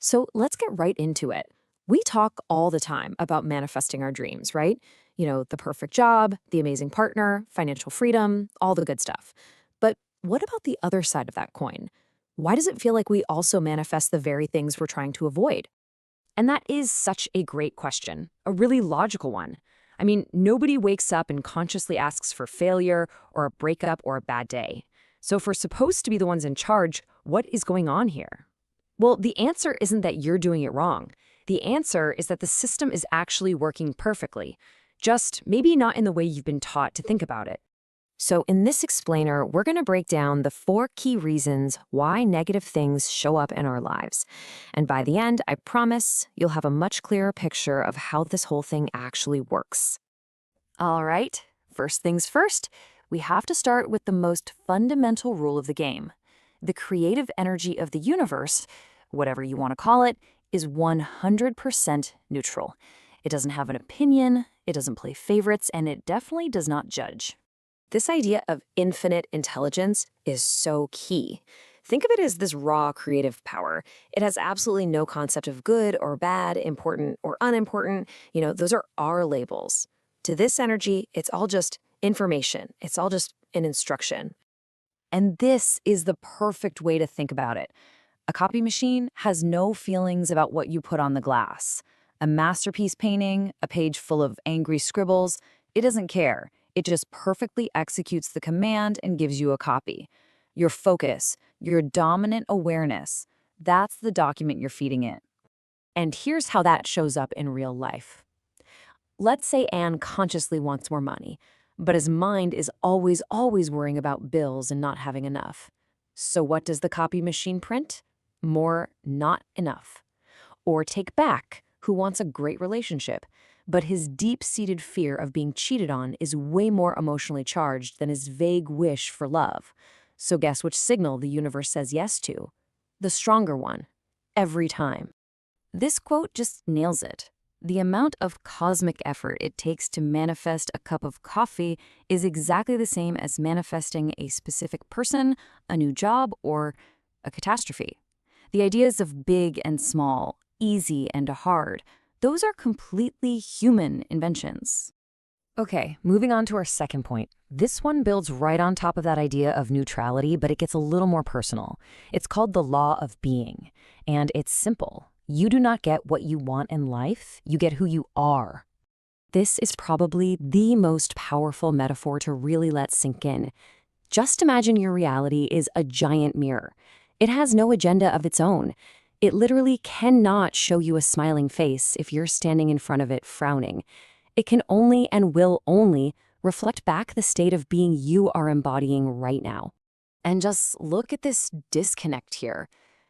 So let's get right into it. We talk all the time about manifesting our dreams, right? The perfect job, the amazing partner, financial freedom, all the good stuff. But what about the other side of that coin? Why does it feel like we also manifest the very things we're trying to avoid? And that is such a great question, a really logical one. I mean, nobody wakes up and consciously asks for failure or a breakup or a bad day. So if we're supposed to be the ones in charge, what is going on here? Well, the answer isn't that you're doing it wrong. The answer is that the system is actually working perfectly, just maybe not in the way you've been taught to think about it. So in this explainer, we're going to break down the 4 key reasons why negative things show up in our lives. And by the end, I promise you'll have a much clearer picture of how this whole thing actually works. All right, first things first, we have to start with the most fundamental rule of the game. The creative energy of the universe, whatever you want to call it, is 100% neutral. It doesn't have an opinion, it doesn't play favorites, and it definitely does not judge. This idea of infinite intelligence is so key. Think of it as this raw creative power. It has absolutely no concept of good or bad, important or unimportant. Those are our labels. To this energy, it's all just information. It's all just an instruction. And this is the perfect way to think about it. A copy machine has no feelings about what you put on the glass. A masterpiece painting, a page full of angry scribbles, it doesn't care. It just perfectly executes the command and gives you a copy. Your focus, your dominant awareness, that's the document you're feeding it. And here's how that shows up in real life. Let's say Anne consciously wants more money, but his mind is always worrying about bills and not having enough. So what does the copy machine print? More not enough. Or take Back, who wants a great relationship, but his deep-seated fear of being cheated on is way more emotionally charged than his vague wish for love. So guess which signal the universe says yes to? The stronger one. Every time. This quote just nails it. The amount of cosmic effort it takes to manifest a cup of coffee is exactly the same as manifesting a specific person, a new job, or a catastrophe. The ideas of big and small, easy and hard, those are completely human inventions. Okay, moving on to our second point. This one builds right on top of that idea of neutrality, but it gets a little more personal. It's called the law of being, and it's simple. You do not get what you want in life, you get who you are. This is probably the most powerful metaphor to really let sink in. Just imagine your reality is a giant mirror. It has no agenda of its own. It literally cannot show you a smiling face if you're standing in front of it frowning. It can only and will only reflect back the state of being you are embodying right now. And just look at this disconnect here.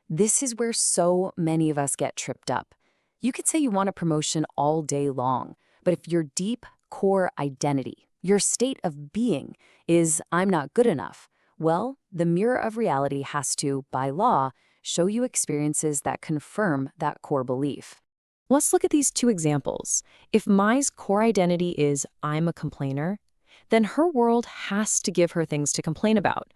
This is where so many of us get tripped up. You could say you want a promotion all day long, but if your deep core identity, your state of being is I'm not good enough, well, the mirror of reality has to, by law, show you experiences that confirm that core belief. Let's look at these 2 examples. If Mai's core identity is I'm a complainer, then her world has to give her things to complain about.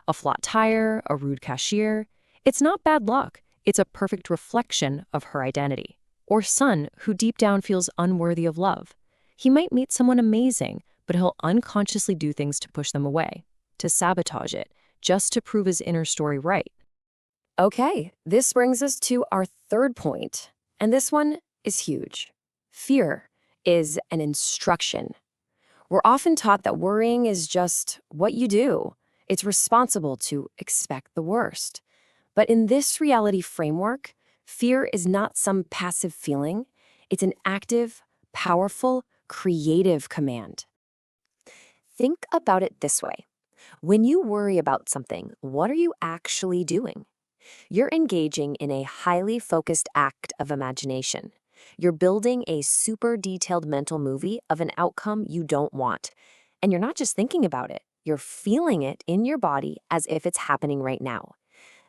A flat tire, a rude cashier. It's not bad luck. It's a perfect reflection of her identity. Or Sun, who deep down feels unworthy of love. He might meet someone amazing, but he'll unconsciously do things to push them away, to sabotage it, just to prove his inner story right. Okay, this brings us to our third point, and this one is huge. Fear is an instruction. We're often taught that worrying is just what you do. It's responsible to expect the worst. But in this reality framework, fear is not some passive feeling. It's an active, powerful, creative command. Think about it this way. When you worry about something, what are you actually doing? You're engaging in a highly focused act of imagination. You're building a super detailed mental movie of an outcome you don't want. And you're not just thinking about it, you're feeling it in your body as if it's happening right now.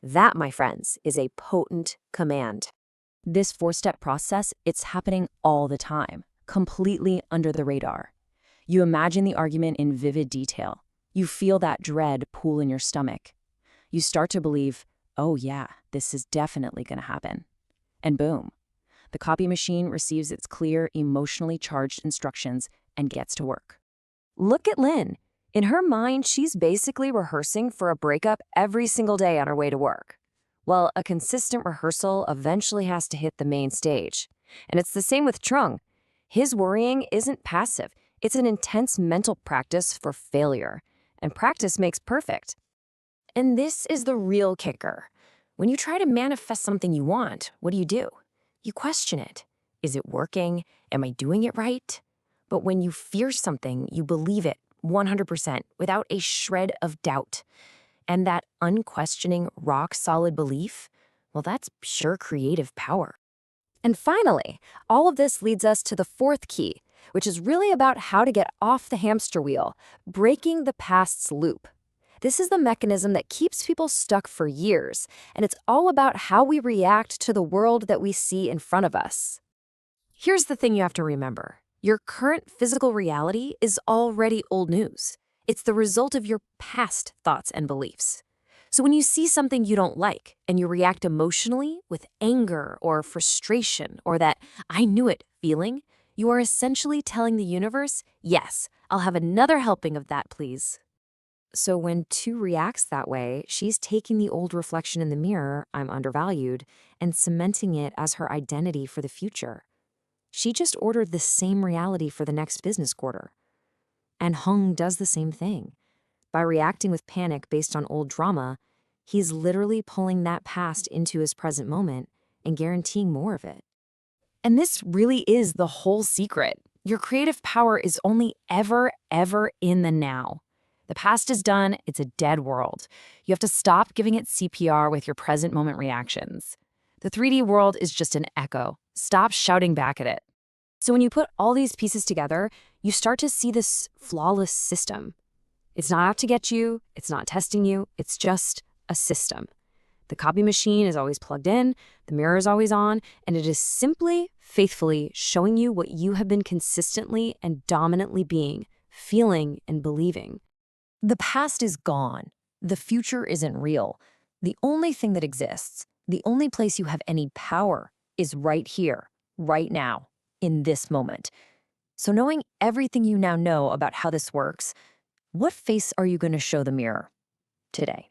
That, my friends, is a potent command. This 4-step process, it's happening all the time, completely under the radar. You imagine the argument in vivid detail. You feel that dread pool in your stomach. You start to believe, oh yeah, this is definitely going to happen. And boom, the copy machine receives its clear, emotionally charged instructions and gets to work. Look at Lynn. In her mind, she's basically rehearsing for a breakup every single day on her way to work. Well, a consistent rehearsal eventually has to hit the main stage. And it's the same with Trung. His worrying isn't passive. It's an intense mental practice for failure. And practice makes perfect. And this is the real kicker. When you try to manifest something you want, what do? You question it. Is it working? Am I doing it right? But when you fear something, you believe it 100% without a shred of doubt. And that unquestioning, rock-solid belief, well, that's pure creative power. And finally, all of this leads us to the fourth key, which is really about how to get off the hamster wheel, breaking the past's loop. This is the mechanism that keeps people stuck for years, and it's all about how we react to the world that we see in front of us. Here's the thing you have to remember. Your current physical reality is already old news. It's the result of your past thoughts and beliefs. So when you see something you don't like and you react emotionally with anger or frustration or that "I knew it" feeling, you are essentially telling the universe, "Yes, I'll have another helping of that, please." So when Tu reacts that way, she's taking the old reflection in the mirror, "I'm undervalued," and cementing it as her identity for the future. She just ordered the same reality for the next business quarter. And Hung does the same thing. By reacting with panic based on old drama, he's literally pulling that past into his present moment and guaranteeing more of it. And this really is the whole secret. Your creative power is only ever in the now. The past is done, it's a dead world. You have to stop giving it CPR with your present moment reactions. The 3D world is just an echo. Stop shouting back at it. So when you put all these pieces together, you start to see this flawless system. It's not out to get you, it's not testing you, it's just a system. The copy machine is always plugged in, the mirror is always on, and it is simply, faithfully showing you what you have been consistently and dominantly being, feeling, and believing. The past is gone. The future isn't real. The only thing that exists, the only place you have any power, is right here, right now, in this moment. So knowing everything you now know about how this works, what face are you going to show the mirror today?